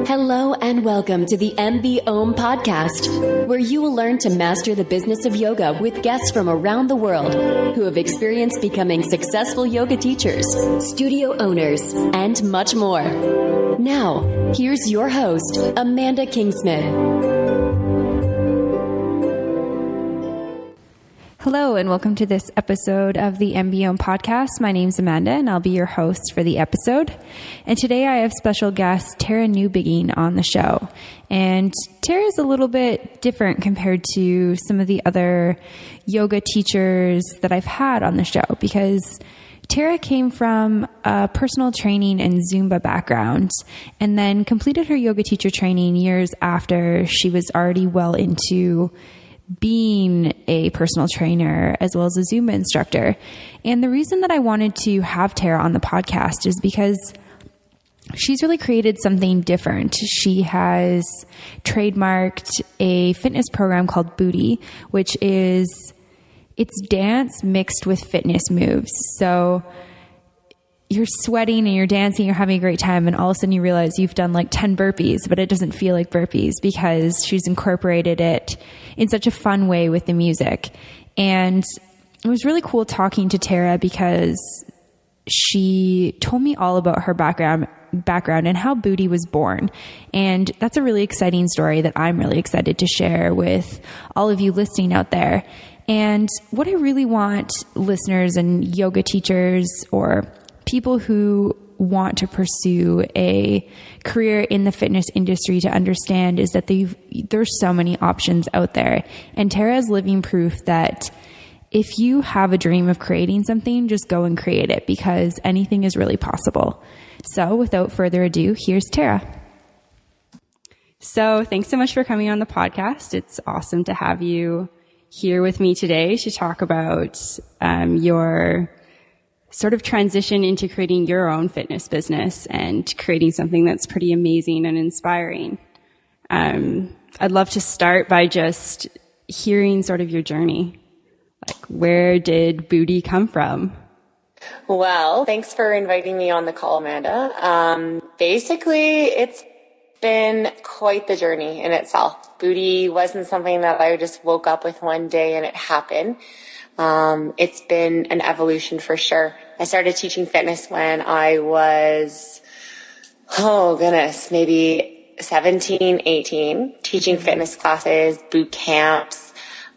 Hello and welcome to the MBOM podcast, where you will learn to master the business of yoga with guests from around the world who have experienced becoming successful yoga teachers, studio owners, and much more. Now, here's your host, Amanda Kingsmith. Hello and welcome to this episode of the MBOM podcast. My name's Amanda and I'll be your host for the episode. And today I have special guest Tara Newbigging on the show. And Tara is a little bit different compared to some of the other yoga teachers that I've had on the show, because Tara came from a personal training and Zumba background and then completed her yoga teacher training years after she was already well into being a personal trainer as well as a Zumba instructor. And the reason that I wanted to have Tara on the podcast is because she's really created something different. She has trademarked a fitness program called BooTy, which is, it's dance mixed with fitness moves. So you're sweating and you're dancing, you're having a great time, and all of a sudden you realize you've done like 10 burpees, but it doesn't feel like burpees because she's incorporated it in such a fun way with the music. And it was really cool talking to Tara because she told me all about her background and how BooTy was born. And that's a really exciting story that I'm really excited to share with all of you listening out there. And what I really want listeners and yoga teachers or people who want to pursue a career in the fitness industry to understand is that there's so many options out there. And Tara is living proof that if you have a dream of creating something, just go and create it, because anything is really possible. So without further ado, here's Tara. So thanks so much for coming on the podcast. It's awesome to have you here with me today to talk about your sort of transition into creating your own fitness business and creating something that's pretty amazing and inspiring. I'd love to start by just hearing sort of your journey. Like, where did BooTy come from? Well, thanks for inviting me on the call, Amanda. Basically, it's been quite the journey in itself. BooTy wasn't something that I just woke up with one day and it happened. It's been an evolution for sure. I started teaching fitness when I was, maybe 17, 18, teaching fitness classes, boot camps.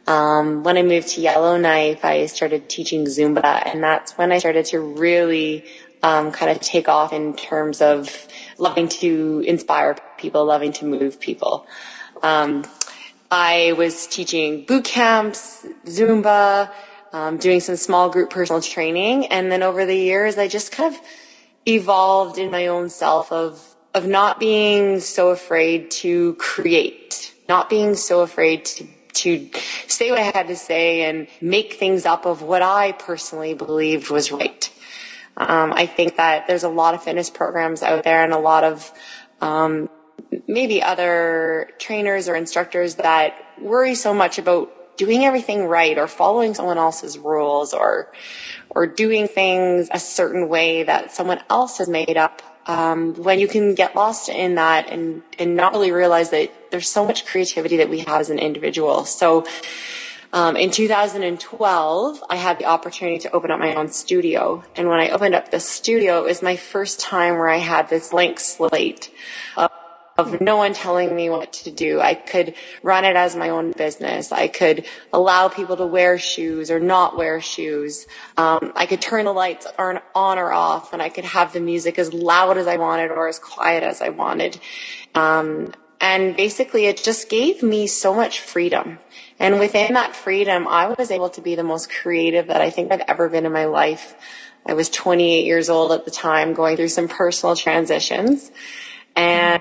When I moved to Yellowknife, I started teaching Zumba, and that's when I started to really kind of take off in terms of loving to inspire people, loving to move people. I was teaching boot camps, Zumba, doing some small group personal training. And then over the years, I just kind of evolved in my own self of not being so afraid to create, not being so afraid to say what I had to say and make things up of what I personally believed was right. I think that there's a lot of fitness programs out there and a lot of maybe other trainers or instructors that worry so much about doing everything right or following someone else's rules or doing things a certain way that someone else has made up, when you can get lost in that and not really realize that there's so much creativity that we have as an individual. So in 2012, I had the opportunity to open up my own studio. And when I opened up the studio, it was my first time where I had this blank slate of no one telling me what to do. I could run it as my own business. I could allow people to wear shoes or not wear shoes. I could turn the lights on or off, and I could have the music as loud as I wanted or as quiet as I wanted. And basically it just gave me so much freedom. And within that freedom, I was able to be the most creative that I think I've ever been in my life. I was 28 years old at the time, going through some personal transitions, and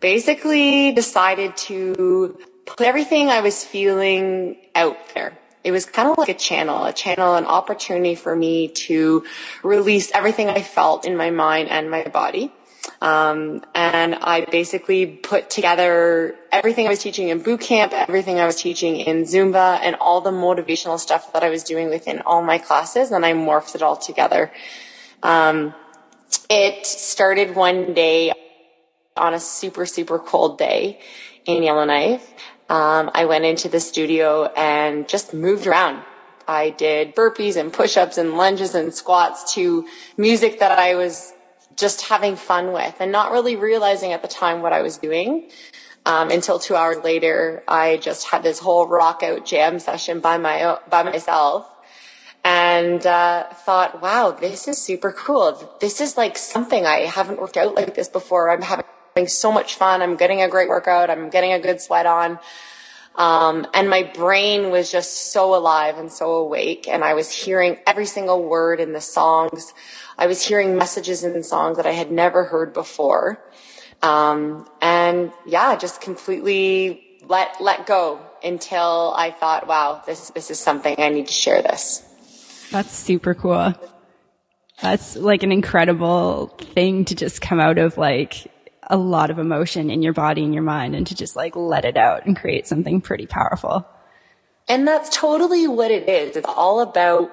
basically decided to put everything I was feeling out there. It was kind of like a channel, an opportunity for me to release everything I felt in my mind and my body. And I basically put together everything I was teaching in boot camp, everything I was teaching in Zumba, and all the motivational stuff that I was doing within all my classes, and I morphed it all together. It started one day. on a super, super cold day in Yellowknife. I went into the studio and just moved around. I did burpees and push-ups and lunges and squats to music that I was just having fun with and not really realizing at the time what I was doing. Until 2 hours later, I just had this whole rock out jam session by myself and thought, wow, this is super cool. This is like something I haven't worked out like this before. I'm having so much fun. I'm getting a great workout. I'm getting a good sweat on. And my brain was just so alive and so awake. And I was hearing every single word in the songs. I was hearing messages in the songs that I had never heard before. And yeah, just completely let go until I thought, wow, this is something I need to share this. That's super cool. That's like an incredible thing to just come out of like a lot of emotion in your body and your mind and to just like let it out and create something pretty powerful. And that's totally what it is. It's all about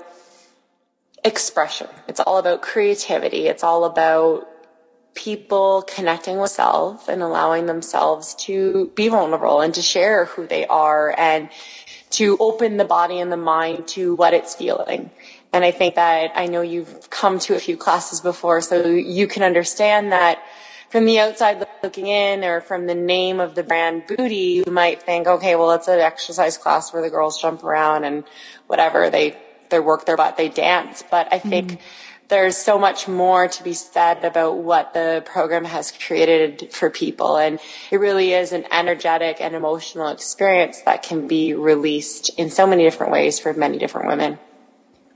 expression. It's all about creativity. It's all about people connecting with self and allowing themselves to be vulnerable and to share who they are and to open the body and the mind to what it's feeling. And I think that I know you've come to a few classes before, so you can understand that from the outside looking in, or from the name of the brand BooTy, you might think, okay, well, it's an exercise class where the girls jump around and whatever, they work their butt, they dance. But I think there's so much more to be said about what the program has created for people. And it really is an energetic and emotional experience that can be released in so many different ways for many different women.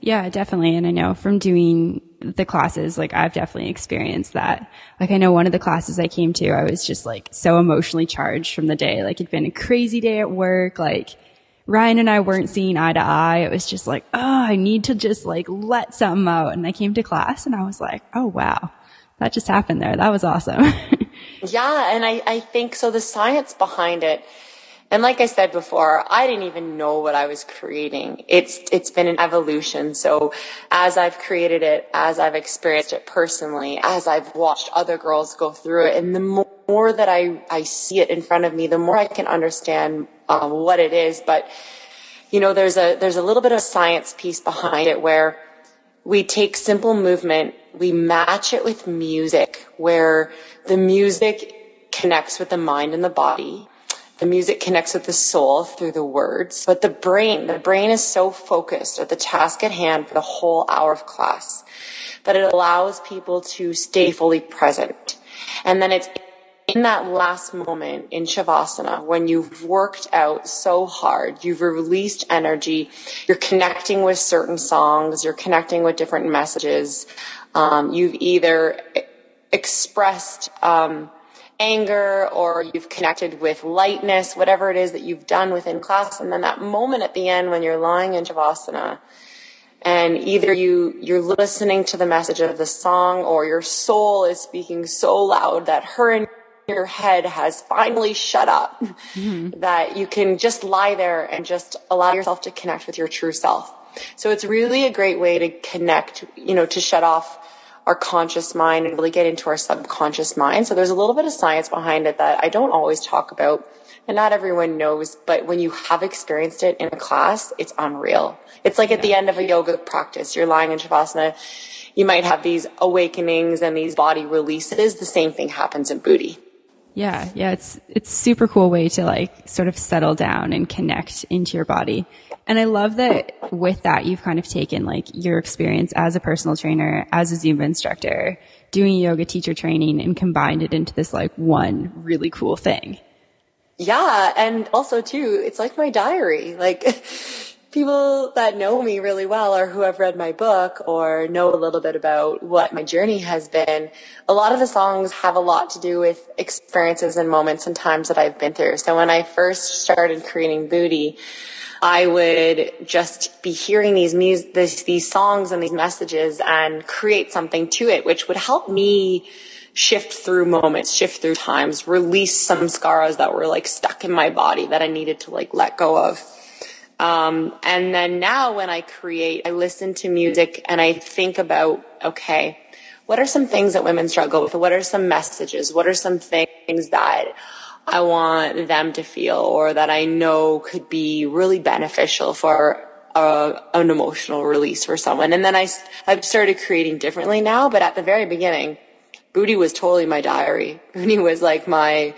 Yeah, definitely. And I know from doing the classes, like I've definitely experienced that. Like I know one of the classes I came to, I was just like so emotionally charged from the day. Like it'd been a crazy day at work. Like Ryan and I weren't seeing eye to eye. It was just like, oh, I need to just like let something out. And I came to class and I was like, oh, wow, that just happened there. That was awesome. Yeah. And I think so the science behind it. And like I said before, I didn't even know what I was creating. It's been an evolution. So as I've created it, as I've experienced it personally, as I've watched other girls go through it, and the more that I see it in front of me, the more I can understand what it is. But, you know, there's a little bit of a science piece behind it where we take simple movement, we match it with music, where the music connects with the mind and the body. The music connects with the soul through the words, but the brain is so focused at the task at hand for the whole hour of class that it allows people to stay fully present. And then it's in that last moment in Shavasana, when you've worked out so hard, you've released energy, you're connecting with certain songs, you're connecting with different messages, you've either expressed, anger, or you've connected with lightness, whatever it is that you've done within class. And then that moment at the end when you're lying in Shavasana and either you're listening to the message of the song, or your soul is speaking so loud that her in your head has finally shut up, that you can just lie there and just allow yourself to connect with your true self. So it's really a great way to connect, you know, to shut off our conscious mind and really get into our subconscious mind. So there's a little bit of science behind it that I don't always talk about and not everyone knows, but when you have experienced it in a class, it's unreal. It's like at the end of a yoga practice, you're lying in Shavasana, you might have these awakenings and these body releases. The same thing happens in BooTy. Yeah. It's super cool way to like sort of settle down and connect into your body. And I love that with that, you've kind of taken like your experience as a personal trainer, as a Zumba instructor, doing yoga teacher training, and combined it into this like one really cool thing. Yeah. And also too, it's like my diary. Like people that know me really well, or who have read my book or know a little bit about what my journey has been, a lot of the songs have a lot to do with experiences and moments and times that I've been through. So when I first started creating BooTy, I would just be hearing these songs and these messages and create something to it, which would help me shift through moments, shift through times, release some scars that were like stuck in my body that I needed to like let go of. And then now when I create, I listen to music and I think about, okay, what are some things that women struggle with? What are some messages? What are some things that I want them to feel, or that I know could be really beneficial for an emotional release for someone? And then I've started creating differently now, but at the very beginning, BooTy was totally my diary. BooTy was like my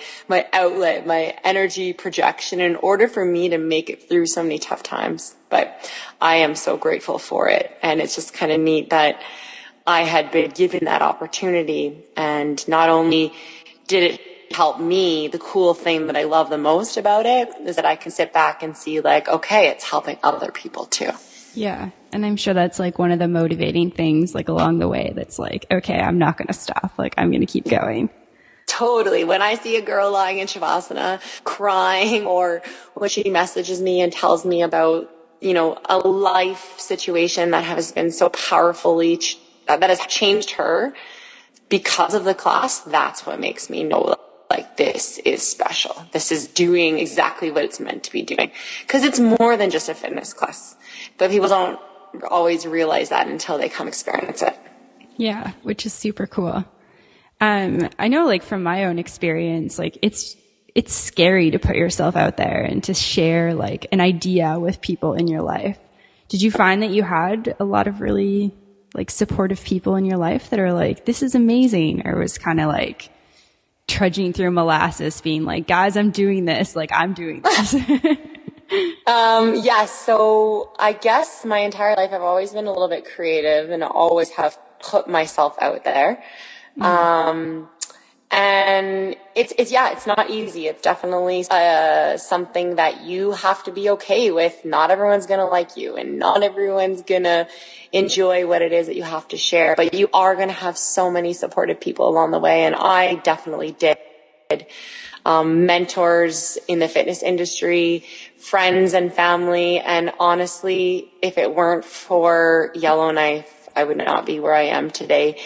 outlet, my energy projection in order for me to make it through so many tough times. But I am so grateful for it. And it's just kind of neat that I had been given that opportunity. And not only did it help me, the cool thing that I love the most about it is that I can sit back and see like, okay, it's helping other people too. Yeah. And I'm sure that's like one of the motivating things like along the way that's like, okay, I'm not going to stop. Like I'm going to keep going. Totally. When I see a girl lying in Shavasana crying, or when she messages me and tells me about, you know, a life situation that has been so powerfully, that has changed her because of the class, that's what makes me know like this is special. This is doing exactly what it's meant to be doing. Because it's more than just a fitness class. But people don't always realize that until they come experience it. Yeah, which is super cool. I know like from my own experience, like it's scary to put yourself out there and to share like an idea with people in your life. Did you find that you had a lot of really like supportive people in your life that are like, this is amazing? Or was kind of like trudging through molasses being like, guys, I'm doing this. Like I'm doing this. Yeah. So I guess my entire life I've always been a little bit creative and always have put myself out there. And it's not easy. It's definitely something that you have to be okay with. Not everyone's going to like you, and not everyone's going to enjoy what it is that you have to share, but you are going to have so many supportive people along the way. And I definitely did. Mentors in the fitness industry, friends and family. And honestly, if it weren't for Yellowknife, I would not be where I am today.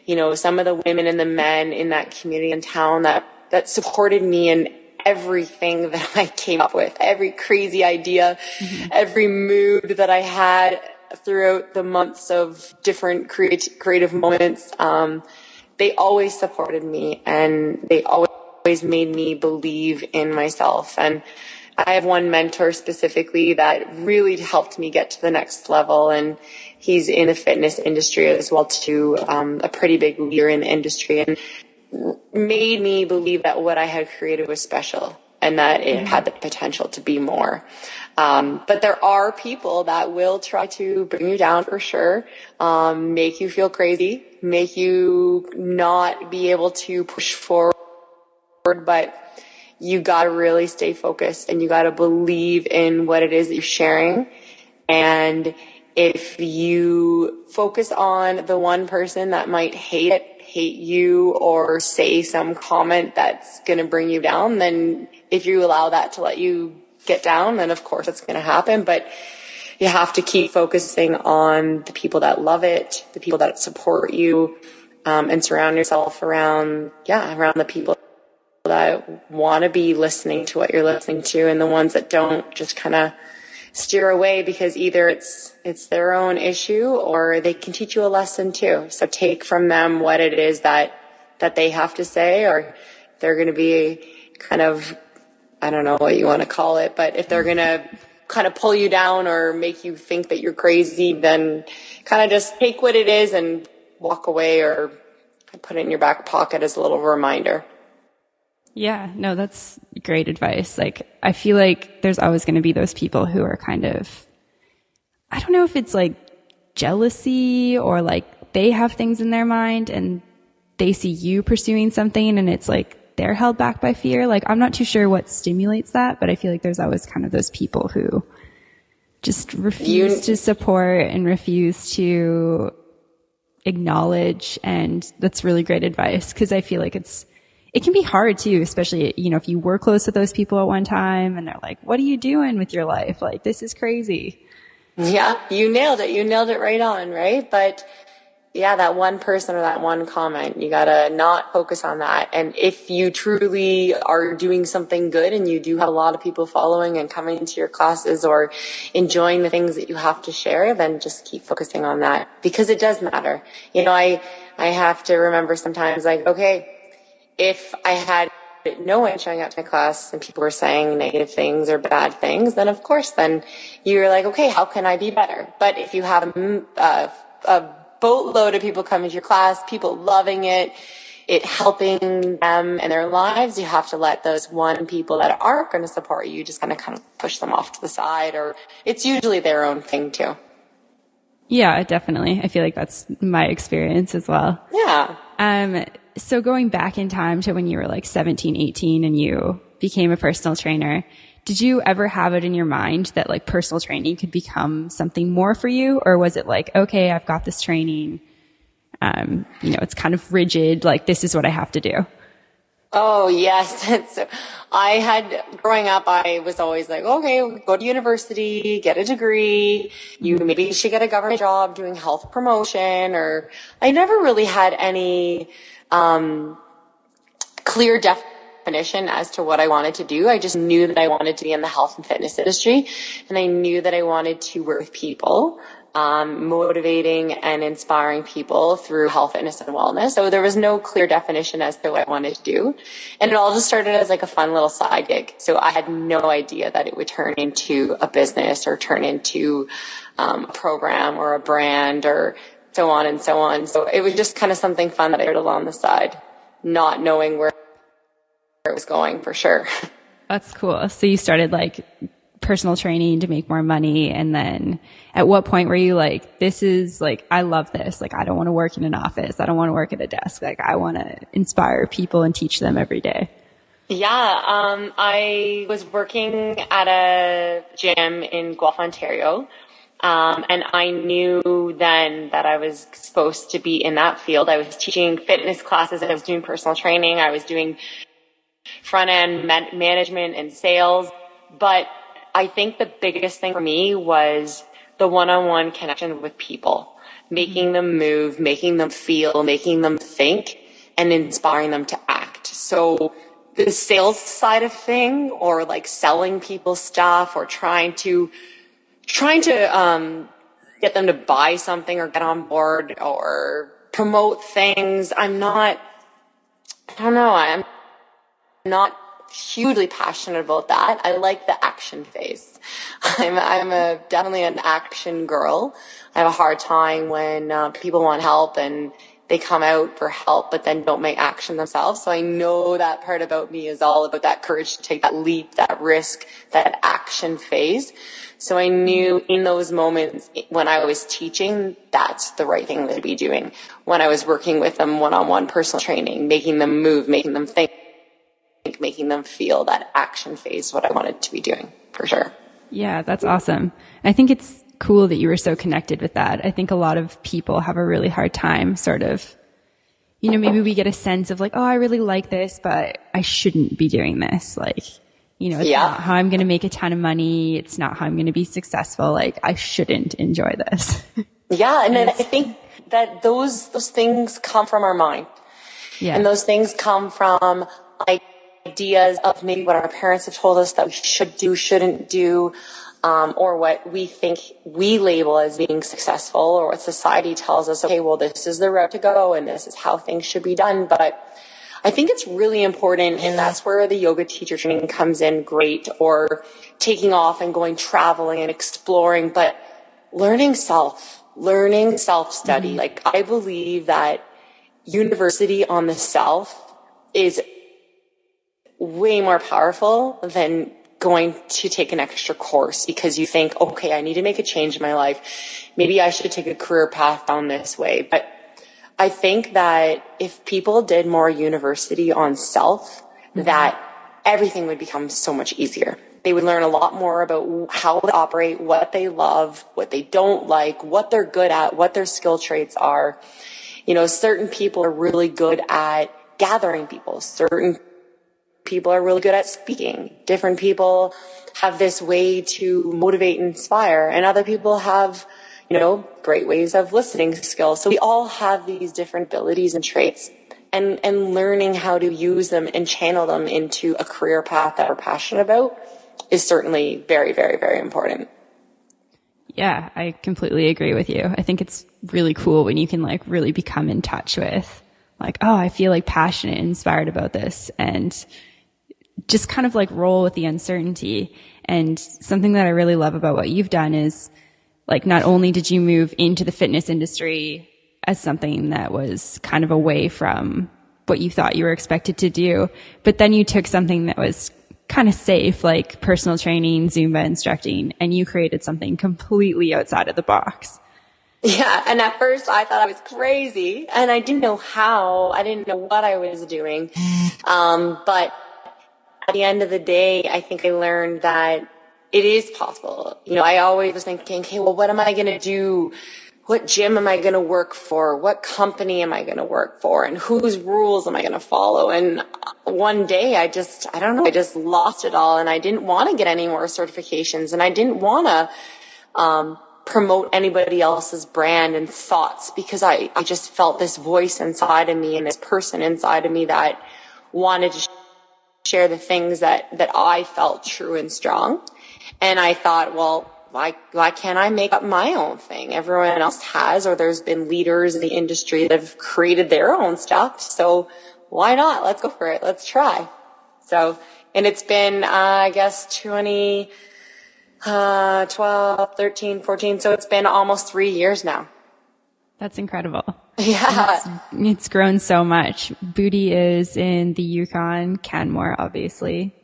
You know, some of the women and the men in that community in town that supported me in everything that I came up with, every crazy idea, every mood that I had throughout the months of different creative moments. They always supported me, and they always made me believe in myself. And I have one mentor specifically that really helped me get to the next level, and he's in the fitness industry as well too, a pretty big leader in the industry, and made me believe that what I had created was special and that it had the potential to be more. But there are people that will try to bring you down for sure, make you feel crazy, make you not be able to push forward, but you got to really stay focused, and you got to believe in what it is that you're sharing. And if you focus on the one person that might hate you, or say some comment that's going to bring you down, then if you allow that to let you get down, then of course it's going to happen. But you have to keep focusing on the people that love it, the people that support you, and surround yourself around the people that want to be listening to what you're listening to, and the ones that don't, just kind of steer away, because either it's their own issue or they can teach you a lesson too. So take from them what it is that they have to say, or they're going to be kind of, I don't know what you want to call it, but if they're going to kind of pull you down or make you think that you're crazy, then kind of just take what it is and walk away, or put it in your back pocket as a little reminder. Yeah, no, that's great advice. Like, I feel like there's always going to be those people who are kind of, I don't know if it's like jealousy, or like they have things in their mind and they see you pursuing something and it's like they're held back by fear. Like, I'm not too sure what stimulates that, but I feel like there's always kind of those people who just refuse to support and refuse to acknowledge. And that's really great advice, because I feel like it can be hard too, especially, you know, if you were close with those people at one time and they're like, what are you doing with your life? Like, this is crazy. Yeah, you nailed it. You nailed it right on, right? But yeah, that one person or that one comment. You gotta not focus on that. And if you truly are doing something good and you do have a lot of people following and coming into your classes or enjoying the things that you have to share, then just keep focusing on that, because it does matter. You know, I have to remember sometimes, like, okay, if I had no one showing up to my class and people were saying negative things or bad things, then of course, then you're like, okay, how can I be better? But if you have a boatload of people coming to your class, people loving it helping them in their lives, you have to let those one people that aren't going to support you just kind of push them off to the side, or it's usually their own thing too. Yeah, definitely. I feel like that's my experience as well. Yeah. So going back in time to when you were like 17, 18 and you became a personal trainer, did you ever have it in your mind that like personal training could become something more for you? Or was it like, okay, I've got this training, it's kind of rigid, like this is what I have to do? Oh, yes. Growing up, I was always like, okay, go to university, get a degree. You maybe should get a government job doing health promotion, or I never really had any, clear definition as to what I wanted to do. I just knew that I wanted to be in the health and fitness industry, and I knew that I wanted to work with people, motivating and inspiring people through health, fitness, and wellness. So there was no clear definition as to what I wanted to do. And it all just started as like a fun little side gig. So I had no idea that it would turn into a business or turn into a program or a brand or so on and so on. So it was just kind of something fun that I did along the side, not knowing where it was going for sure. That's cool. So you started like personal training to make more money. And then at what point were you like, this is like, I love this. Like, I don't want to work in an office. I don't want to work at a desk. Like, I want to inspire people and teach them every day. Yeah. I was working at a gym in Guelph, Ontario. And I knew then that I was supposed to be in that field. I was teaching fitness classes. I was doing personal training. I was doing front end management and sales. But I think the biggest thing for me was the one-on-one connection with people, making them move, making them feel, making them think, and inspiring them to act. So the sales side of thing, or like selling people stuff, or trying to get them to buy something or get on board or promote things, I'm not hugely passionate about that. I like the action phase. I'm definitely an action girl. I have a hard time when people want help and they come out for help but then don't make action themselves. So I know that part about me is all about that courage to take that leap, that risk, that action phase. So I knew in those moments when I was teaching, that's the right thing to be doing. When I was working with them one-on-one personal training, making them move, making them think, making them feel, that action phase, what I wanted to be doing for sure. Yeah, that's awesome. I think it's cool that you were so connected with that. I think a lot of people have a really hard time sort of, maybe we get a sense of like, oh, I really like this, but I shouldn't be doing this. Like, it's not how I'm going to make a ton of money. It's not how I'm going to be successful. Like, I shouldn't enjoy this. Yeah. And then I think that those things come from our mind. Yeah. And those things come from ideas of maybe what our parents have told us that we should do, shouldn't do, or what we think we label as being successful, or what society tells us, okay, well, this is the route to go and this is how things should be done. But I think it's really important, and that's where the yoga teacher training comes in great, or taking off and going traveling and exploring, but learning self-study. Mm-hmm. Like, I believe that university on the self is way more powerful than going to take an extra course because you think, okay, I need to make a change in my life. Maybe I should take a career path down this way. But I think that if people did more university on self, that everything would become so much easier. They would learn a lot more about how they operate, what they love, what they don't like, what they're good at, what their skill traits are. Certain people are really good at gathering people. Certain people are really good at speaking. Different people have this way to motivate and inspire, and other people have, great ways of listening skills. So we all have these different abilities and traits, and learning how to use them and channel them into a career path that we're passionate about is certainly very, very, very important. Yeah, I completely agree with you. I think it's really cool when you can like really become in touch with like, oh, I feel like passionate and inspired about this, and just kind of like roll with the uncertainty. And something that I really love about what you've done is like, not only did you move into the fitness industry as something that was kind of away from what you thought you were expected to do, but then you took something that was kind of safe, like personal training, Zumba instructing, and you created something completely outside of the box. Yeah. And at first I thought I was crazy, and I didn't know how, I didn't know what I was doing. But at the end of the day, I think I learned that it is possible. I always was thinking, okay, well, what am I going to do? What gym am I going to work for? What company am I going to work for? And whose rules am I going to follow? And one day I just lost it all, and I didn't want to get any more certifications, and I didn't want to promote anybody else's brand and thoughts, because I just felt this voice inside of me and this person inside of me that wanted to share the things that I felt true and strong. And I thought, well, why can't I make up my own thing? Everyone else has, or there's been leaders in the industry that have created their own stuff. So why not? Let's go for it. Let's try. So, and it's been, I guess 12, 13, 14. So it's been almost 3 years now. That's incredible. Yeah. It's grown so much. BooTy is in the Yukon, Canmore, obviously.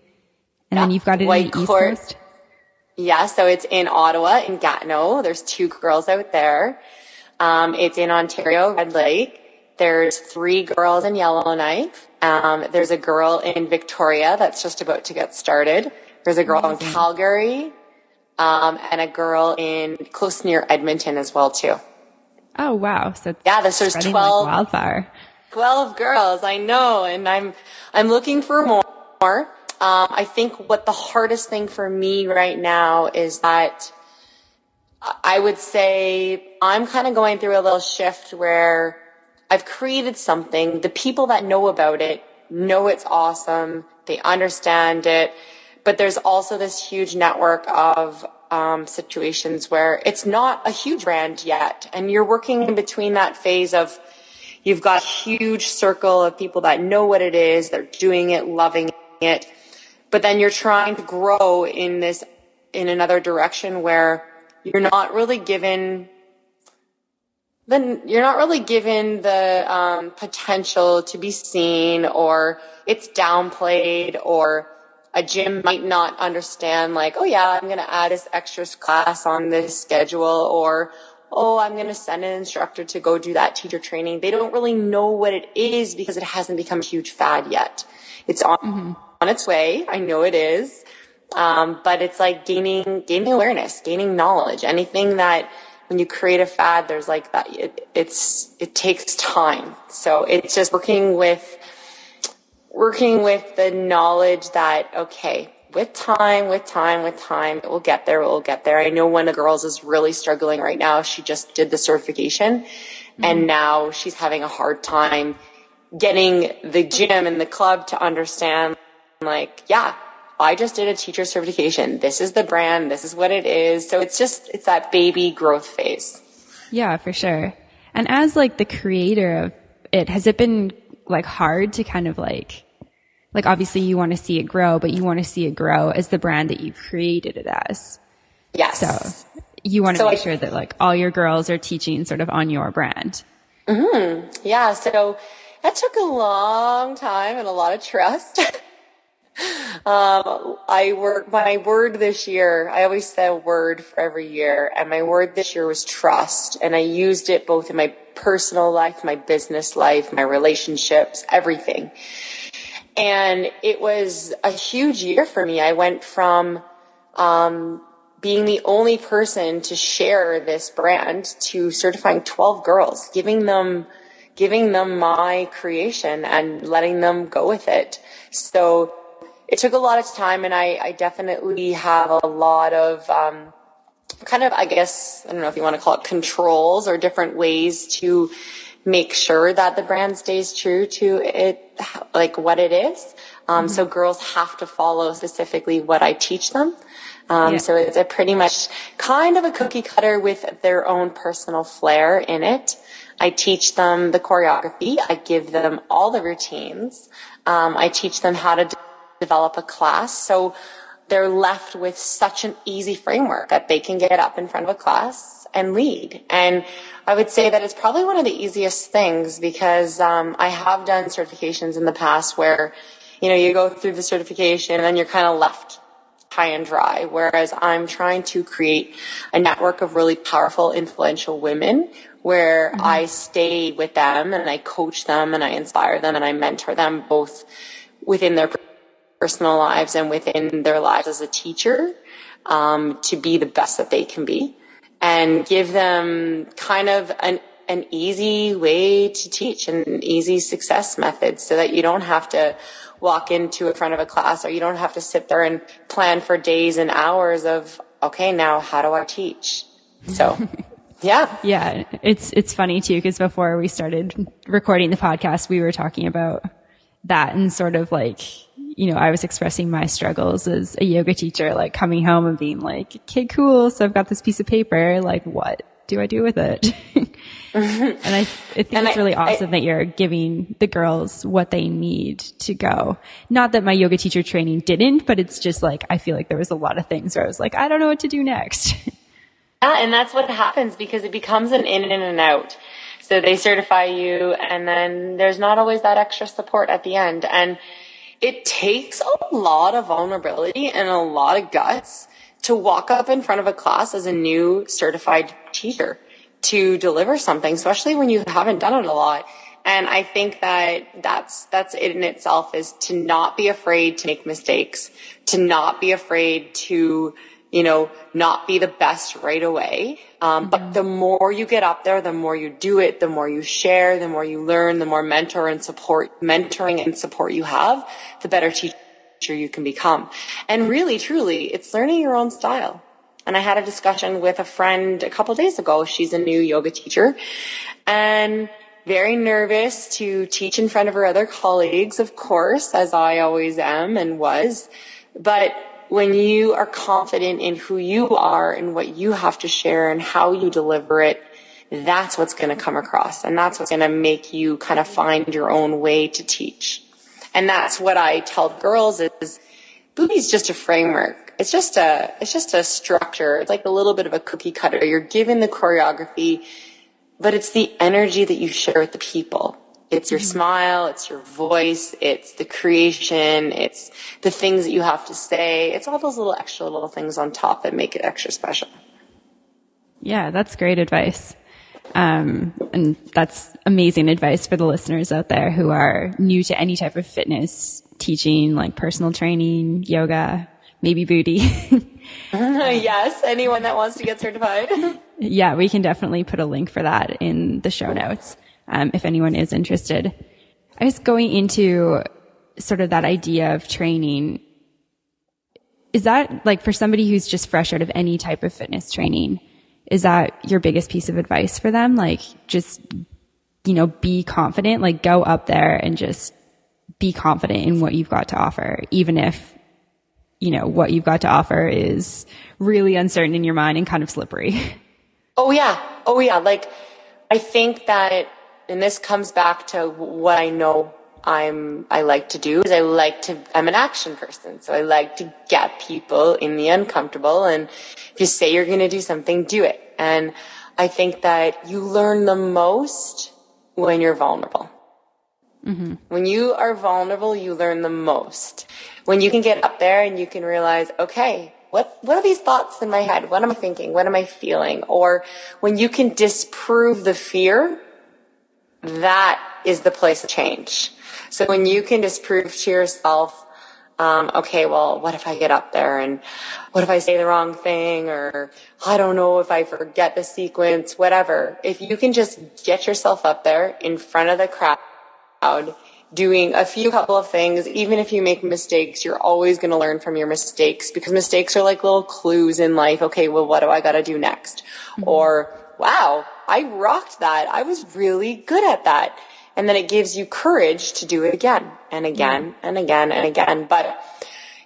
And then you've got it in the East Coast. Yeah, so it's in Ottawa, in Gatineau. There's 2 girls out there. It's in Ontario, Red Lake. There's 3 girls in Yellowknife. There's a girl in Victoria that's just about to get started. There's a girl in Calgary, and a girl in close near Edmonton as well too. Oh wow! So there's 12 like wildfire. 12 girls, I know, and I'm looking for more. I think what the hardest thing for me right now is that I would say I'm kind of going through a little shift where I've created something. The people that know about it know it's awesome. They understand it. But there's also this huge network of situations where it's not a huge brand yet. And you're working in between that phase of you've got a huge circle of people that know what it is. They're doing it, loving it. But then you're trying to grow in another direction where you're not really given the potential to be seen, or it's downplayed, or a gym might not understand, like, oh yeah, I'm going to add this extras class on this schedule, or, oh, I'm going to send an instructor to go do that teacher training. They don't really know what it is because it hasn't become a huge fad yet. It's on its way. I know it is. But it's like gaining awareness, gaining knowledge. Anything that when you create a fad, there's like that, it takes time. So it's just working with the knowledge that, okay, with time, it will get there. I know one of the girls is really struggling right now. She just did the certification and now she's having a hard time getting the gym and the club to understand, like, yeah, I just did a teacher certification. This is the brand. This is what it is. So it's that baby growth phase. Yeah, for sure. And as like the creator of it, has it been like hard to kind of like obviously you want to see it grow, but you want to see it grow as the brand that you've created it as. Yes. So you want to make sure that like all your girls are teaching sort of on your brand. Yeah. So that took a long time and a lot of trust. My word this year, I always say a word for every year, and my word this year was trust. And I used it both in my personal life, my business life, my relationships, everything. And it was a huge year for me. I went from being the only person to share this brand to certifying 12 girls, giving them my creation and letting them go with it. So it took a lot of time, and I definitely have a lot of kind of, I guess, I don't know if you want to call it controls or different ways to make sure that the brand stays true to it, like what it is. So girls have to follow specifically what I teach them. So it's a pretty much kind of a cookie cutter with their own personal flair in it. I teach them the choreography. I give them all the routines. I teach them how to develop a class. So they're left with such an easy framework that they can get up in front of a class and lead. And I would say that it's probably one of the easiest things because I have done certifications in the past where, you go through the certification and then you're kind of left high and dry. Whereas I'm trying to create a network of really powerful, influential women where I stay with them and I coach them and I inspire them and I mentor them both within their personal lives and within their lives as a teacher, to be the best that they can be, and give them kind of an easy way to teach and an easy success method so that you don't have to walk into in front of a class or you don't have to sit there and plan for days and hours of, okay, now how do I teach? So yeah, it's funny too, because before we started recording the podcast, we were talking about that and sort of like, I was expressing my struggles as a yoga teacher, like coming home and being like, okay, cool. So I've got this piece of paper. Like, what do I do with it? And I think it's really awesome that you're giving the girls what they need to go. Not that my yoga teacher training didn't, but it's just like, I feel like there was a lot of things where I was like, I don't know what to do next. Yeah, and that's what happens because it becomes an in and an out. So they certify you and then there's not always that extra support at the end. And it takes a lot of vulnerability and a lot of guts to walk up in front of a class as a new certified teacher to deliver something, especially when you haven't done it a lot. And I think that that's it in itself, is to not be afraid to make mistakes, to not be afraid to, not be the best right away. But the more you get up there, the more you do it, the more you share, the more you learn, the more mentoring and support you have, the better teacher you can become. And really, truly, it's learning your own style. And I had a discussion with a friend a couple days ago. She's a new yoga teacher and very nervous to teach in front of her other colleagues, of course, as I always am and was. But when you are confident in who you are and what you have to share and how you deliver it, that's what's going to come across. And that's what's going to make you kind of find your own way to teach. And that's what I tell girls is BooTy's just a framework. It's just a structure. It's like a little bit of a cookie cutter. You're given the choreography, but it's the energy that you share with the people. It's your smile, it's your voice, it's the creation, it's the things that you have to say. It's all those extra little things on top that make it extra special. Yeah, that's great advice. And that's amazing advice for the listeners out there who are new to any type of fitness teaching, like personal training, yoga, maybe BooTy. Yes, anyone that wants to get certified. Yeah, we can definitely put a link for that in the show notes. If anyone is interested. I was going into sort of that idea of training. Is that like for somebody who's just fresh out of any type of fitness training, is that your biggest piece of advice for them? Like just, be confident, like go up there and just be confident in what you've got to offer, even if, what you've got to offer is really uncertain in your mind and kind of slippery. Oh yeah. Like I think that, and this comes back to what I know I like to do, is I'm an action person. So I like to get people in the uncomfortable. And if you say you're going to do something, do it. And I think that you learn the most when you're vulnerable. Mm-hmm. When you are vulnerable, you learn the most. When you can get up there and you can realize, okay, what are these thoughts in my head? What am I thinking? What am I feeling? Or when you can disprove the fear, that is the place of change. So when you can just prove to yourself, okay, well, what if I get up there and what if I say the wrong thing, or I don't know if I forget the sequence, whatever. If you can just get yourself up there in front of the crowd doing a couple of things. Even if you make mistakes, you're always going to learn from your mistakes, because mistakes are like little clues in life. Okay, well, what do I got to do next? Or, wow, I rocked that. I was really good at that. And then it gives you courage to do it again and again and again and again. But,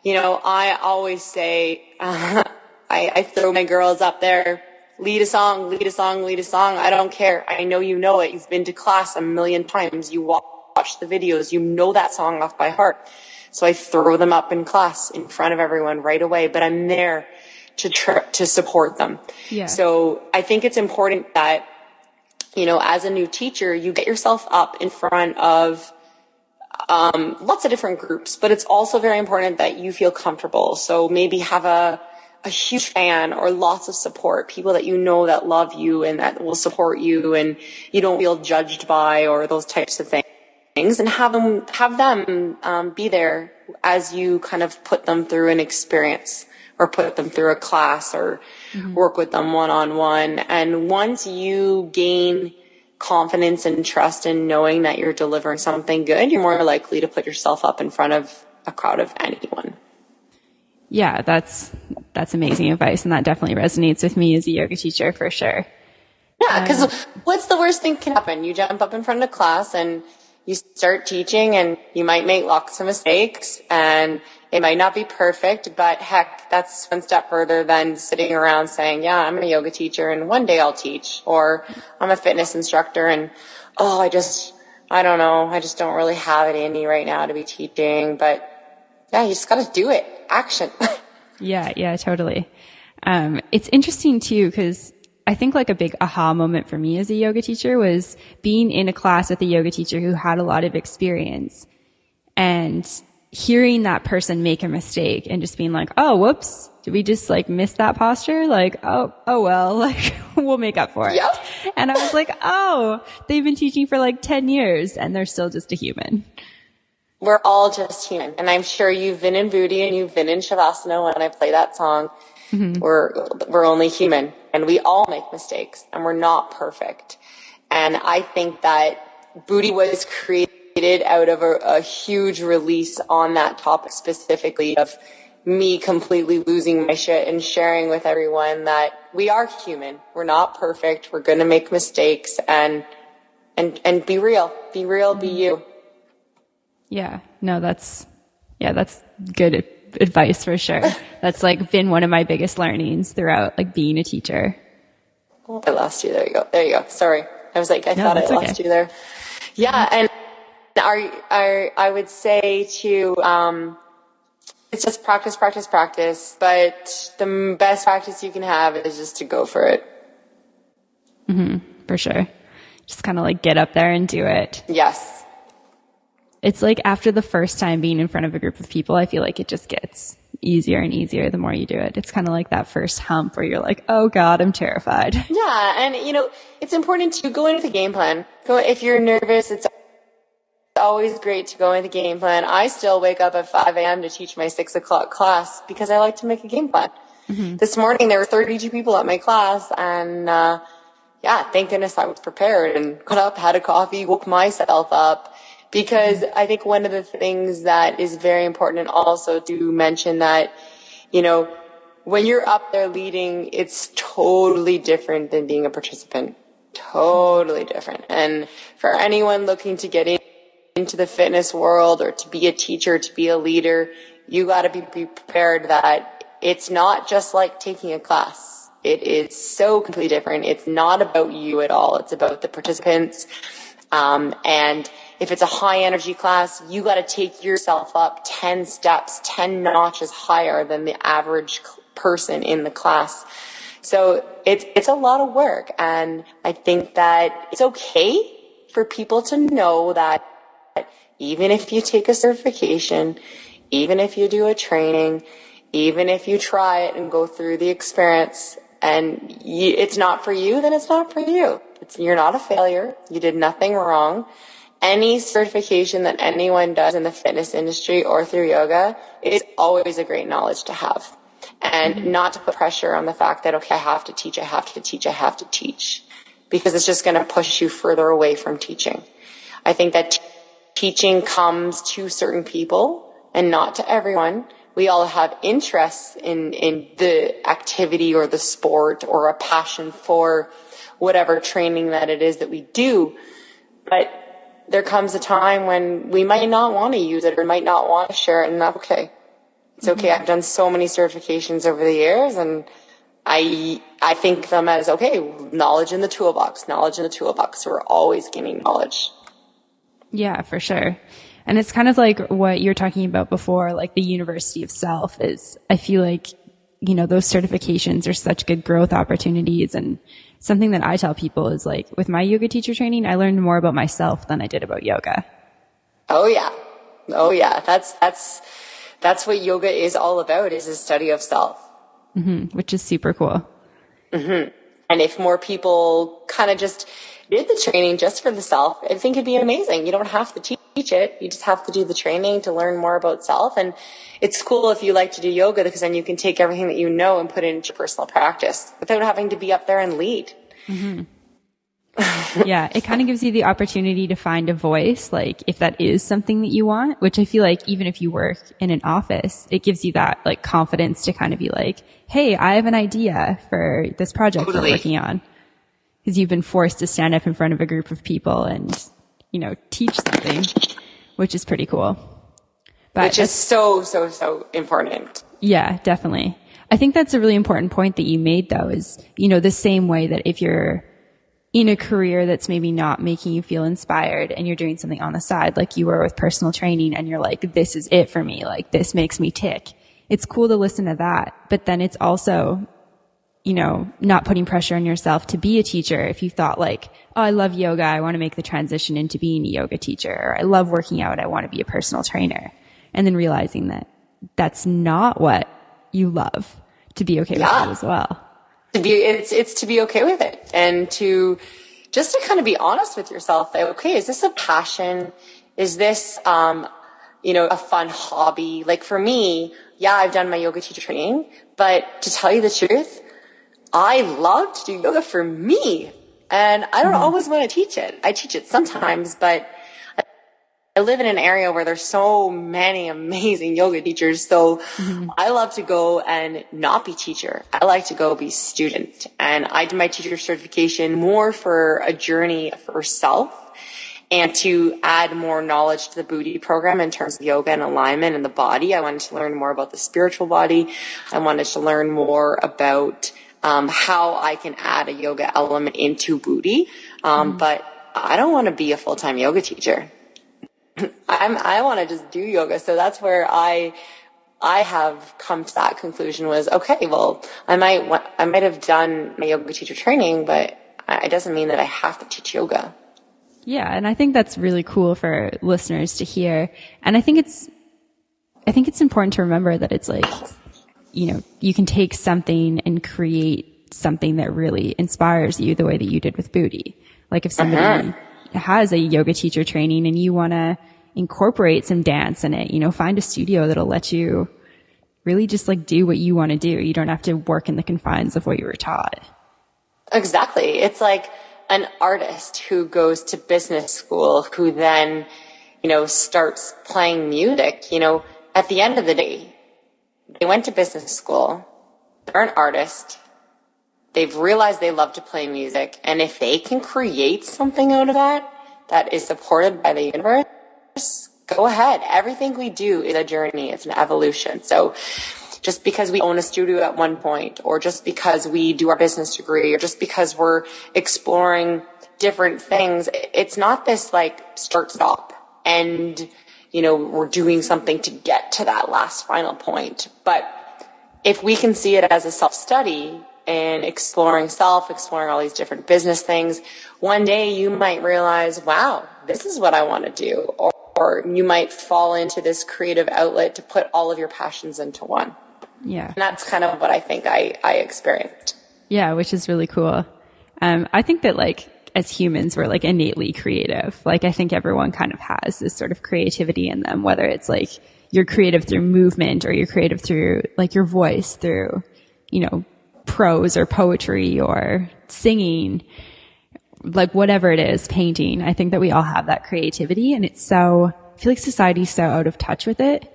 you know, I always say, I throw my girls up there, lead a song, lead a song, lead a song. I don't care. I know you know it. You've been to class a million times. You watch the videos. You know that song off by heart. So I throw them up in class in front of everyone right away, but I'm there to support them. Yeah. So I think it's important that, you know, as a new teacher, you get yourself up in front of lots of different groups, but it's also very important that you feel comfortable. So maybe have a huge fan or lots of support, people that you know that love you and that will support you and you don't feel judged by, or those types of things, and have them be there as you kind of put them through an experience or put them through a class or work with them one-on-one. And once you gain confidence and trust in knowing that you're delivering something good, you're more likely to put yourself up in front of a crowd of anyone. Yeah, that's amazing advice. And that definitely resonates with me as a yoga teacher for sure. Yeah, because what's the worst thing can happen? You jump up in front of class and you start teaching, and you might make lots of mistakes and it might not be perfect, but heck, that's one step further than sitting around saying, yeah, I'm a yoga teacher and one day I'll teach, or I'm a fitness instructor and, I don't know, I just don't really have it in me right now to be teaching. But yeah, you just got to do it. Action. Yeah, totally. It's interesting too, because I think like a big aha moment for me as a yoga teacher was being in a class with a yoga teacher who had a lot of experience and hearing that person make a mistake and just being like, oh, whoops, did we just like miss that posture? Like, oh well, like we'll make up for it. Yep. And I was like, oh, they've been teaching for like 10 years and they're still just a human. We're all just human. And I'm sure you've been in BooTy and you've been in Shavasana when I play that song. Mm-hmm. We're only human, and we all make mistakes, and we're not perfect. And I think that BooTy was created out of a huge release on that topic, specifically of me completely losing my shit and sharing with everyone that we are human. We're not perfect. We're going to make mistakes, and be real, be you. Yeah, no, that's good advice for sure. That's like been one of my biggest learnings throughout like being a teacher. Oh, I lost you. There you go. Sorry. I was like, I thought I lost you there. Yeah. And I would say too, it's just practice, but the best practice you can have is just to go for it. For sure. Just kind of like get up there and do it. Yes. It's like after the first time being in front of a group of people, I feel like it just gets easier and easier the more you do it. It's kind of like that first hump where you're like, oh God, I'm terrified. Yeah. And you know, it's important to go into the game plan. If you're nervous, it's always great to go into the game plan. I still wake up at 5 a.m. to teach my 6 o'clock class because I like to make a game plan. This morning there were 32 people at my class, and thank goodness I was prepared and got up, had a coffee, woke myself up. Because I think one of the things that is very important, and also to mention that, you know, when you're up there leading, it's totally different than being a participant. Totally different. And for anyone looking to get into the fitness world or to be a teacher, to be a leader, you got to be prepared that it's not just like taking a class. It is so completely different. It's not about you at all. It's about the participants. And if it's a high energy class, you got to take yourself up 10 steps, 10 notches higher than the average person in the class. So it's a lot of work. And I think that it's okay for people to know that even if you take a certification, even if you do a training, even if you try it and go through the experience and it's not for you, then it's not for you. You're not a failure. You did nothing wrong. Any certification that anyone does in the fitness industry or through yoga is always a great knowledge to have. And not to put pressure on the fact that, okay, I have to teach, because it's just going to push you further away from teaching. I think that teaching comes to certain people and not to everyone. We all have interests in the activity or the sport or a passion for whatever training that it is that we do. But there comes a time when we might not want to use it or might not want to share it, and that's okay. It's okay. I've done so many certifications over the years, and I think them as, okay, knowledge in the toolbox. We're always gaining knowledge. Yeah, for sure. And it's kind of like what you're talking about before, like the University of Self is, I feel like, those certifications are such good growth opportunities. And something that I tell people is like, with my yoga teacher training, I learned more about myself than I did about yoga. Oh yeah. That's what yoga is all about, is a study of self. Which is super cool. And if more people kind of just did the training just for the self, I think it'd be amazing. You don't have to teach it. You just have to do the training to learn more about self. And it's cool if you like to do yoga, because then you can take everything that you know and put it into personal practice without having to be up there and lead. Yeah, it kind of gives you the opportunity to find a voice, like if that is something that you want, which I feel like even if you work in an office, it gives you that like confidence to kind of be like, hey, I have an idea for this project we're working on. Because you've been forced to stand up in front of a group of people and, teach something, which is pretty cool. But which is so important. Yeah, definitely. I think that's a really important point that you made, though, is, the same way that if you're in a career that's maybe not making you feel inspired and you're doing something on the side, like you were with personal training, and you're like, this is it for me. Like, this makes me tick. It's cool to listen to that. But then it's also, not putting pressure on yourself to be a teacher. If you thought like, oh, I love yoga, I want to make the transition into being a yoga teacher, or I love working out, I want to be a personal trainer. And then realizing that that's not what you love, to be okay with that as well. It's to be okay with it, and to kind of be honest with yourself that, okay, is this a passion? Is this, a fun hobby? Like for me, I've done my yoga teacher training, but to tell you the truth, I love to do yoga for me, and I don't always want to teach it. I teach it sometimes, but I live in an area where there's so many amazing yoga teachers. So I love to go and not be teacher. I like to go be student. And I did my teacher certification more for a journey for self and to add more knowledge to the BooTy program in terms of yoga and alignment and the body. I wanted to learn more about the spiritual body. I wanted to learn more about how I can add a yoga element into BooTy. But I don't want to be a full-time yoga teacher. I want to just do yoga. So that's where I have come to that conclusion was, okay, well, I might have done my yoga teacher training, but it doesn't mean that I have to teach yoga. Yeah. And I think that's really cool for listeners to hear. And I think it's important to remember that it's like, you can take something and create something that really inspires you the way that you did with BooTy. Like if somebody has a yoga teacher training and you want to incorporate some dance in it, find a studio that'll let you really just like do what you want to do. You don't have to work in the confines of what you were taught. Exactly. It's like an artist who goes to business school, who then, starts playing music. At the end of the day, they went to business school. They're an artist. They've realized they love to play music. And if they can create something out of that is supported by the universe, go ahead. Everything we do is a journey. It's an evolution. So just because we own a studio at one point, or just because we do our business degree, or just because we're exploring different things, it's not this like start stop and, we're doing something to get to that last final point. But if we can see it as a self-study, and exploring self, exploring all these different business things, one day you might realize, wow, this is what I want to do. Or you might fall into this creative outlet to put all of your passions into one. Yeah. And that's kind of what I think I experienced. Yeah, which is really cool. I think that like as humans, we're like innately creative. Like I think everyone kind of has this sort of creativity in them, whether it's like you're creative through movement or you're creative through like your voice, through, prose or poetry or singing, like whatever it is, painting. I think that we all have that creativity, and I feel like society's so out of touch with it.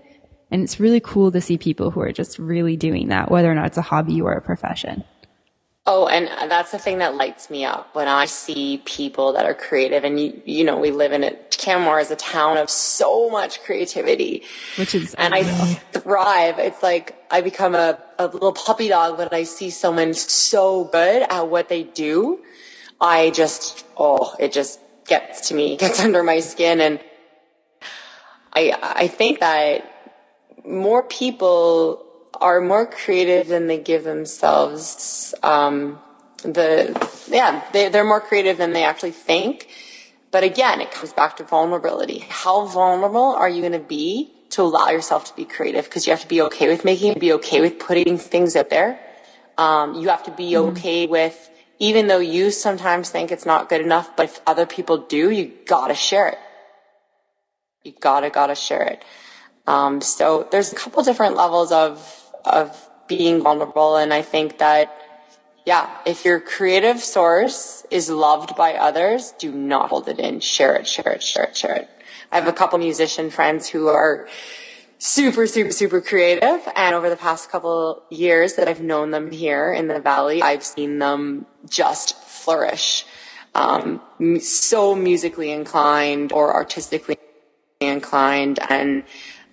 And it's really cool to see people who are just really doing that, whether or not it's a hobby or a profession. Oh, and that's the thing that lights me up when I see people that are creative. And you know, we live in Canmore is a town of so much creativity, and I thrive. It's like I become a little puppy dog when I see someone so good at what they do. It just gets to me, gets under my skin. And I think that more people are more creative than they give themselves. They're more creative than they actually think. But again, it comes back to vulnerability. How vulnerable are you going to be to allow yourself to be creative? Because you have to be okay with be okay with putting things out there. You have to be okay with, even though you sometimes think it's not good enough, but if other people do, you gotta share it. You gotta share it. So there's a couple different levels of being vulnerable. And I think that, if your creative source is loved by others, do not hold it in. Share it. I have a couple musician friends who are super, super, super creative. And over the past couple years that I've known them here in the Valley, I've seen them just flourish. So musically inclined or artistically inclined. And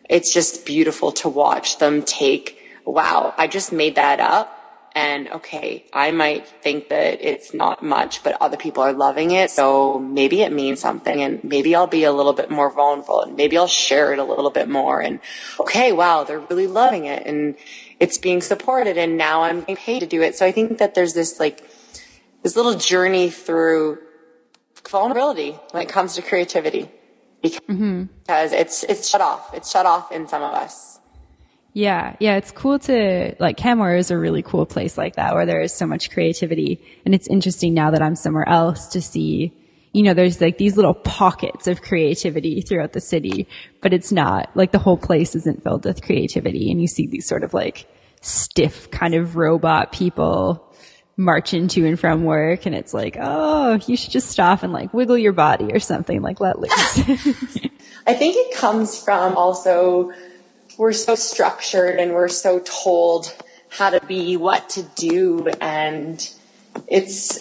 it's just beautiful to watch them take, wow, I just made that up. And okay, I might think that it's not much, but other people are loving it. So maybe it means something, and maybe I'll be a little bit more vulnerable, and maybe I'll share it a little bit more. And okay, wow, they're really loving it, and it's being supported, and now I'm getting paid to do it. So I think that there's this little journey through vulnerability when it comes to creativity, because it's shut off. It's shut off in some of us. Yeah, it's cool to, like, Canmore is a really cool place like that where there is so much creativity. And it's interesting now that I'm somewhere else to see, you know, there's like these little pockets of creativity throughout the city, but it's not, like, the whole place isn't filled with creativity. And you see these sort of like stiff kind of robot people marching to and from work, and it's like, oh, you should just stop and like wiggle your body or something, like let loose. I think it comes from also, we're so structured and we're so told how to be, what to do. And it's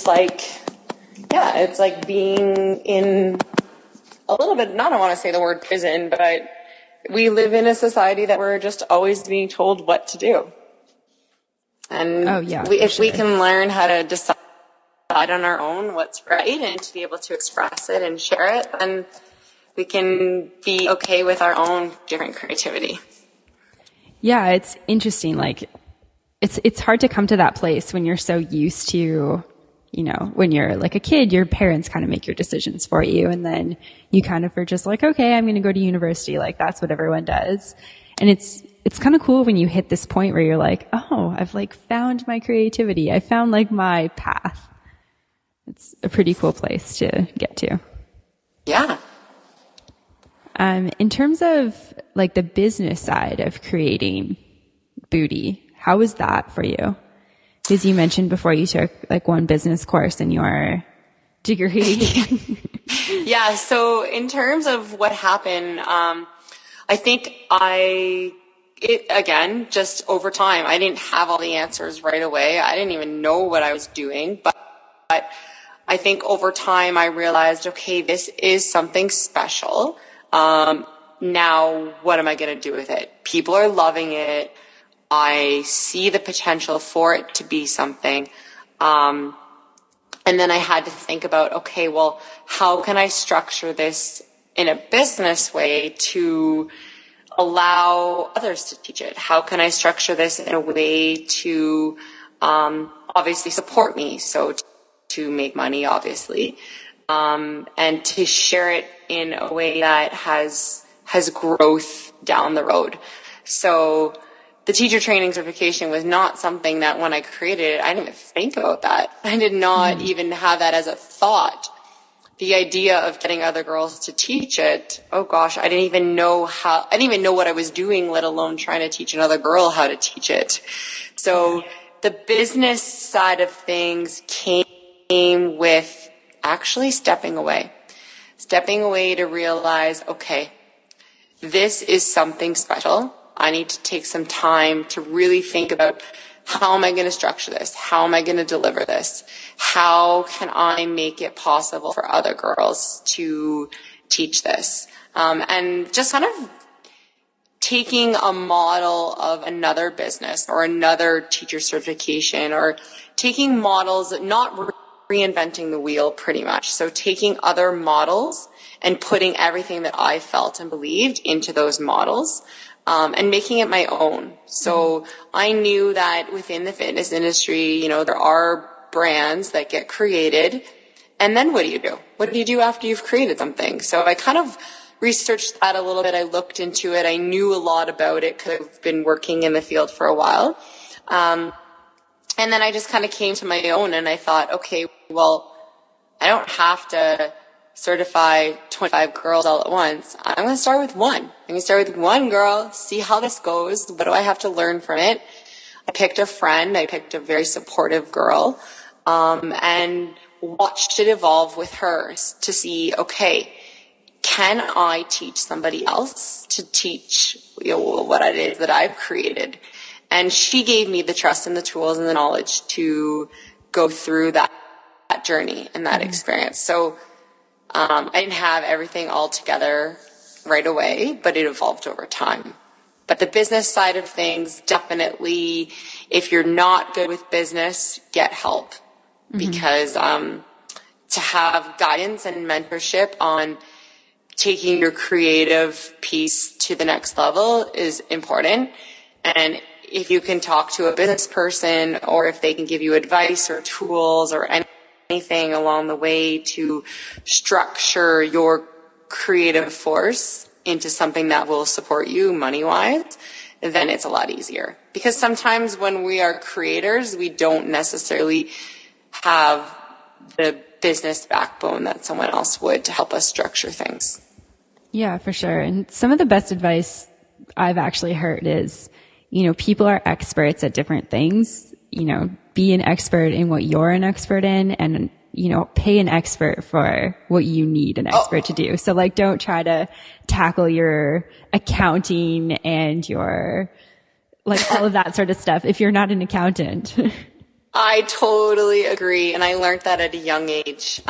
like being in a little bit, I don't want to say the word prison, but we live in a society that we're just always being told what to do. And if we can learn how to decide on our own what's right and to be able to express it and share it, then we can be okay with our own different creativity. Yeah, it's interesting. Like, it's hard to come to that place when you're so used to, you know, when you're like a kid, your parents kind of make your decisions for you. And then you kind of are just like, okay, I'm going to go to university. Like, that's what everyone does. And it's kind of cool when you hit this point where you're like, oh, I've like found my creativity. I found like my path. It's a pretty cool place to get to. Yeah. In terms of like the business side of creating BooTy, how was that for you? Because you mentioned before you took like one business course in your degree. Yeah. So in terms of what happened, I think again, just over time, I didn't have all the answers right away. I didn't even know what I was doing, but I think over time I realized, okay, this is something special. Now what am I going to do with it? People are loving it. I see the potential for it to be something. And then I had to think about, okay, well, how can I structure this in a business way to allow others to teach it? How can I structure this in a way to, obviously support me? So to make money, obviously, and to share it in a way that has growth down the road. So the teacher training certification was not something that when I created it, I didn't even think about that. I did not even have that as a thought. The idea of getting other girls to teach it, oh gosh, I didn't even know what I was doing, let alone trying to teach another girl how to teach it. So the business side of things came with actually stepping away to realize, okay, this is something special. I need to take some time to really think about, how am I going to structure this? How am I going to deliver this? How can I make it possible for other girls to teach this? And just kind of taking a model of another business or another teacher certification, or taking models, not reinventing the wheel pretty much. So taking other models and putting everything that I felt and believed into those models, and making it my own. So I knew that within the fitness industry, there are brands that get created. And then what do you do? What do you do after you've created something? So I kind of researched that a little bit. I looked into it. I knew a lot about it because I've been working in the field for a while. And then I just kind of came to my own, and I thought, okay, well, I don't have to certify 25 girls all at once. I'm going to start with one. I'm going to start with one girl, see how this goes. What do I have to learn from it? I picked a friend. I picked a very supportive girl, and watched it evolve with her to see, okay, can I teach somebody else to teach what it is that I've created? And she gave me the trust and the tools and the knowledge to go through that journey and that experience. So I didn't have everything all together right away, but it evolved over time. But the business side of things, definitely, if you're not good with business, get help. Because to have guidance and mentorship on taking your creative piece to the next level is important. And if you can talk to a business person, or if they can give you advice or tools or anything along the way to structure your creative force into something that will support you money-wise, then it's a lot easier. Because sometimes when we are creators, we don't necessarily have the business backbone that someone else would to help us structure things. Yeah, for sure. And some of the best advice I've actually heard is, people are experts at different things. Be an expert in what you're an expert in, and, pay an expert for what you need an expert to do. So don't try to tackle your accounting and your, all of that sort of stuff if you're not an accountant. I totally agree. And I learned that at a young age.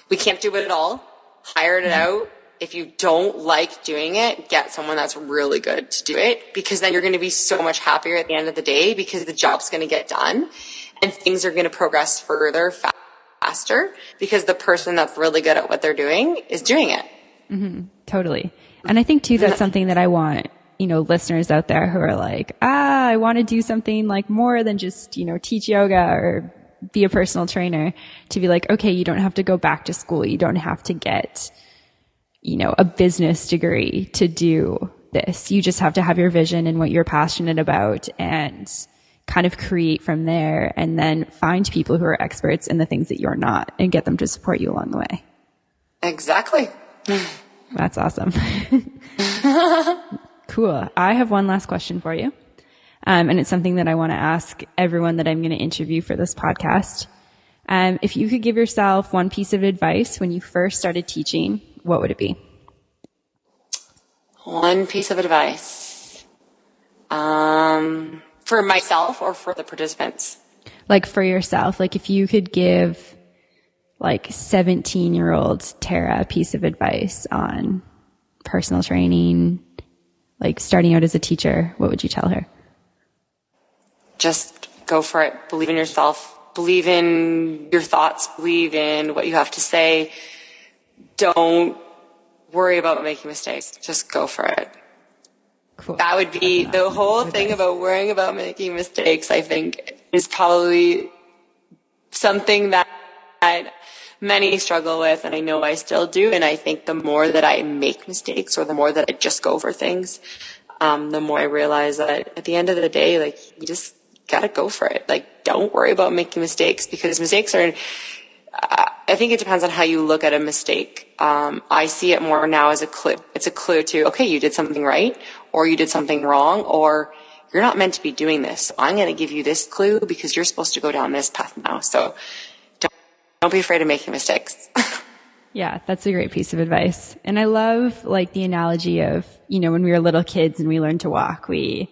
We can't do it at all. Hire it out. If you don't like doing it, get someone that's really good to do it, because then you're going to be so much happier at the end of the day, because the job's going to get done and things are going to progress further faster, because the person that's really good at what they're doing is doing it. Mm-hmm. Totally. And I think too, that's something that I want, listeners out there who are like, I want to do something more than just, teach yoga or be a personal trainer, to be like, okay, you don't have to go back to school. You don't have to get, a business degree to do this. You just have to have your vision and what you're passionate about, and kind of create from there, and then find people who are experts in the things that you're not, and get them to support you along the way. Exactly. That's awesome. Cool. I have one last question for you. And it's something that I want to ask everyone that I'm going to interview for this podcast. If you could give yourself one piece of advice when you first started teaching, what would it be? One piece of advice. For myself or for the participants? For yourself. If you could give 17-year-old Tara a piece of advice on personal training, starting out as a teacher, what would you tell her? Just go for it. Believe in yourself. Believe in your thoughts. Believe in what you have to say. Don't worry about making mistakes. Just go for it. Cool. That would be the whole thing about worrying about making mistakes, I think, is probably something that many struggle with, and I know I still do. And I think the more that I make mistakes, or the more that I just go for things, the more I realize that at the end of the day, you just gotta go for it. Don't worry about making mistakes, because mistakes are, I think it depends on how you look at a mistake. I see it more now as a clue. It's a clue to, okay, you did something right, or you did something wrong, or you're not meant to be doing this. So I'm going to give you this clue because you're supposed to go down this path now. So don't be afraid of making mistakes. Yeah, that's a great piece of advice. And I love like the analogy of, when we were little kids and we learned to walk, we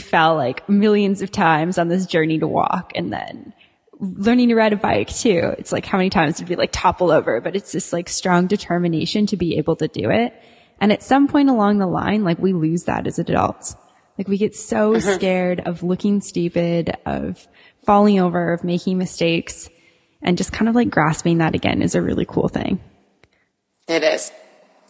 fell like millions of times on this journey to walk, and then learning to ride a bike too. It's like how many times did we like topple over, but it's this like strong determination to be able to do it. And at some point along the line, like we lose that as adults. Like we get so scared of looking stupid, of falling over, of making mistakes, and just kind of like grasping that again is a really cool thing. It is.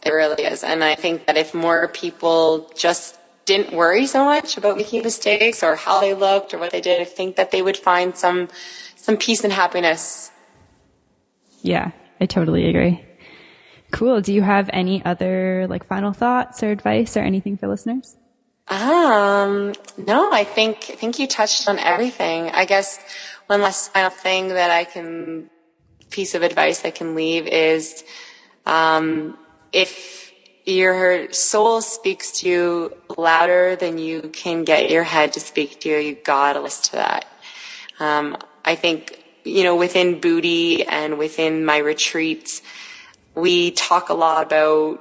It really is. And I think that if more people just didn't worry so much about making mistakes or how they looked or what they did, I think that they would find some peace and happiness. Yeah, I totally agree. Cool. Do you have any other like final thoughts or advice or anything for listeners? No, I think you touched on everything. I guess one last final thing piece of advice I can leave is, if your soul speaks to you louder than you can get your head to speak to you, you gotta listen to that. I think, within BooTy and within my retreats, we talk a lot about,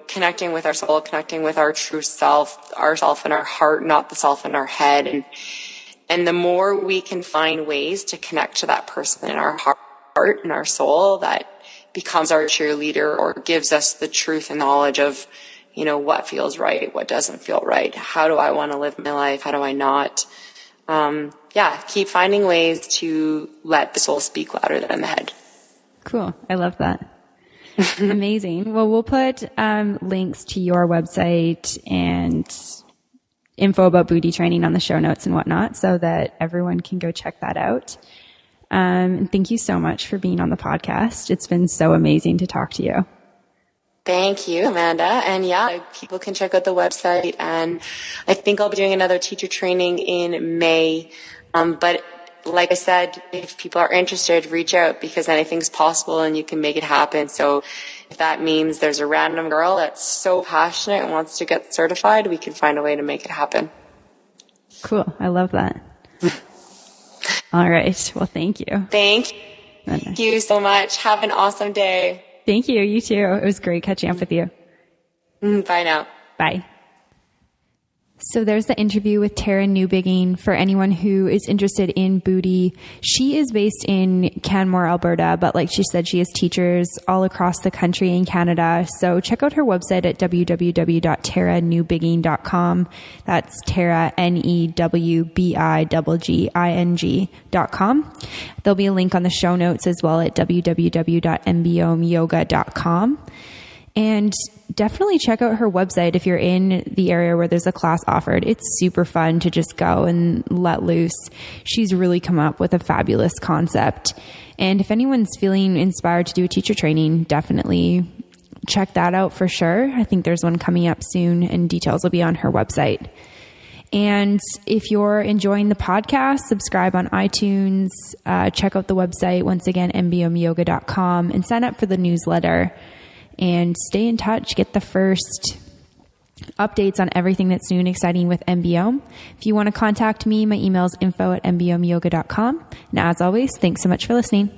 connecting with our soul, connecting with our true self, ourself in our heart, not the self in our head. And the more we can find ways to connect to that person in our heart and our soul, that becomes our cheerleader or gives us the truth and knowledge of, what feels right, what doesn't feel right. How do I want to live my life? How do I not? Keep finding ways to let the soul speak louder than the head. Cool. I love that. Amazing. Well, we'll put links to your website and info about BooTy training on the show notes and whatnot so that everyone can go check that out. Thank you so much for being on the podcast. It's been so amazing to talk to you. Thank you, Amanda. And people can check out the website, and I think I'll be doing another teacher training in May. But like I said, if people are interested, reach out, because anything's possible and you can make it happen. So if that means there's a random girl that's so passionate and wants to get certified, we can find a way to make it happen. Cool. I love that. All right. Well, thank you. Thank you so much. Have an awesome day. Thank you. You too. It was great catching up with you. Bye now. Bye. So there's the interview with Tara Newbigging. For anyone who is interested in BooTy, she is based in Canmore, Alberta, but like she said, she has teachers all across the country in Canada. So check out her website at www.taranewbigging.com. That's Tara, NEWBIGGING.com. There'll be a link on the show notes as well at www.mbomyoga.com. And definitely check out her website if you're in the area where there's a class offered. It's super fun to just go and let loose. She's really come up with a fabulous concept. And if anyone's feeling inspired to do a teacher training, definitely check that out for sure. I think there's one coming up soon, and details will be on her website. And if you're enjoying the podcast, subscribe on iTunes, check out the website, once again, mbomyoga.com, and sign up for the newsletter. And stay in touch. Get the first updates on everything that's new and exciting with MBOM. If you want to contact me, my email is info@mbomyoga.com. And as always, thanks so much for listening.